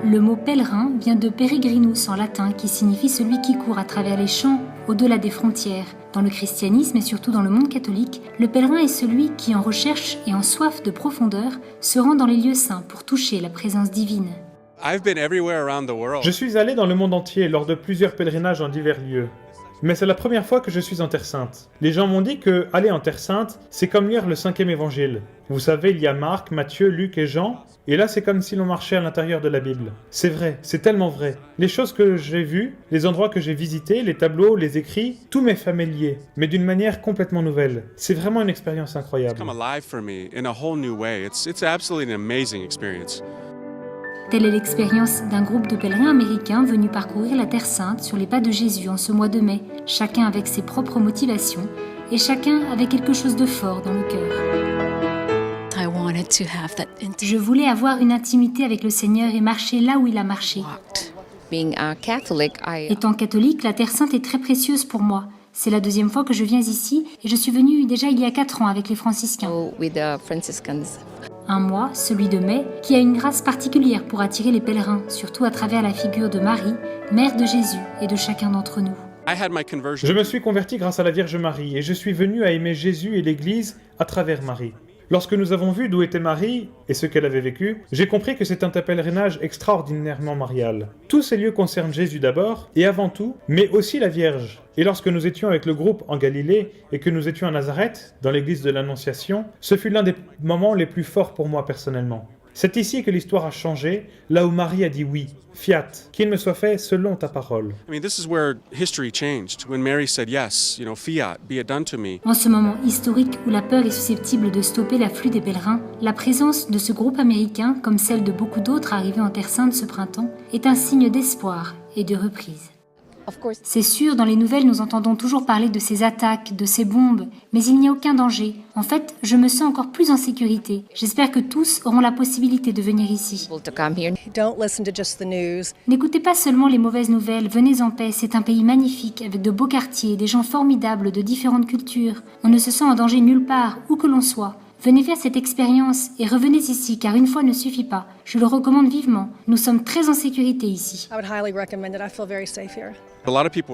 Le mot pèlerin vient de peregrinus en latin qui signifie celui qui court à travers les champs au-delà des frontières. Dans le christianisme et surtout dans le monde catholique, le pèlerin est celui qui, en recherche et en soif de profondeur, se rend dans les lieux saints pour toucher la présence divine. Je suis allé dans le monde entier lors de plusieurs pèlerinages en divers lieux. Mais c'est la première fois que je suis en Terre Sainte. Les gens m'ont dit que aller en Terre Sainte, c'est comme lire le 5e évangile. Vous savez, il y a Marc, Matthieu, Luc et Jean, et là c'est comme si l'on marchait à l'intérieur de la Bible. C'est vrai, c'est tellement vrai. Les choses que j'ai vues, les endroits que j'ai visités, les tableaux, les écrits, tout m'est familier, mais d'une manière complètement nouvelle. C'est vraiment une expérience incroyable. Telle est l'expérience d'un groupe de pèlerins américains venus parcourir la Terre Sainte sur les pas de Jésus en ce mois de mai, chacun avec ses propres motivations et chacun avec quelque chose de fort dans le cœur. Je voulais avoir une intimité avec le Seigneur et marcher là où il a marché. Étant catholique, la Terre Sainte est très précieuse pour moi. C'est la 2e fois que je viens ici et je suis venue déjà il y a 4 ans avec les franciscains. Un mois, celui de mai, qui a une grâce particulière pour attirer les pèlerins, surtout à travers la figure de Marie, mère de Jésus et de chacun d'entre nous. Je me suis converti grâce à la Vierge Marie et je suis venu à aimer Jésus et l'Église à travers Marie. Lorsque nous avons vu d'où était Marie et ce qu'elle avait vécu, j'ai compris que c'est un pèlerinage extraordinairement marial. Tous ces lieux concernent Jésus d'abord et avant tout, mais aussi la Vierge. Et lorsque nous étions avec le groupe en Galilée et que nous étions à Nazareth, dans l'église de l'Annonciation, ce fut l'un des moments les plus forts pour moi personnellement. C'est ici que l'histoire a changé, là où Marie a dit oui, fiat, qu'il me soit fait selon ta parole. En ce moment historique où la peur est susceptible de stopper l'afflux des pèlerins, la présence de ce groupe américain, comme celle de beaucoup d'autres arrivés en Terre Sainte ce printemps, est un signe d'espoir et de reprise. C'est sûr, dans les nouvelles, nous entendons toujours parler de ces attaques, de ces bombes, mais il n'y a aucun danger. En fait, je me sens encore plus en sécurité. J'espère que tous auront la possibilité de venir ici. N'écoutez pas seulement les mauvaises nouvelles, venez en paix, c'est un pays magnifique, avec de beaux quartiers, des gens formidables de différentes cultures. On ne se sent en danger nulle part, où que l'on soit. Venez faire cette expérience et revenez ici, car une fois ne suffit pas. Je le recommande vivement. Nous sommes très en sécurité ici.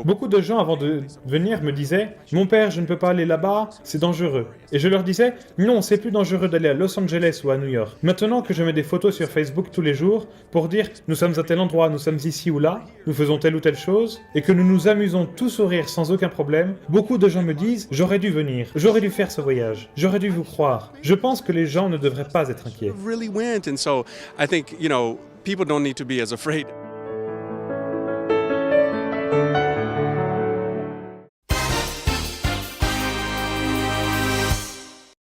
Beaucoup de gens avant de venir me disaient « Mon père, je ne peux pas aller là-bas, c'est dangereux. » Et je leur disais « Non, c'est plus dangereux d'aller à Los Angeles ou à New York. » Maintenant que je mets des photos sur Facebook tous les jours pour dire « Nous sommes à tel endroit, nous sommes ici ou là, nous faisons telle ou telle chose » et que nous nous amusons tous sourire sans aucun problème, beaucoup de gens me disent « J'aurais dû venir, j'aurais dû faire ce voyage, j'aurais dû vous croire. » Je pense que les gens ne devraient pas être inquiets. People don't need to be as afraid.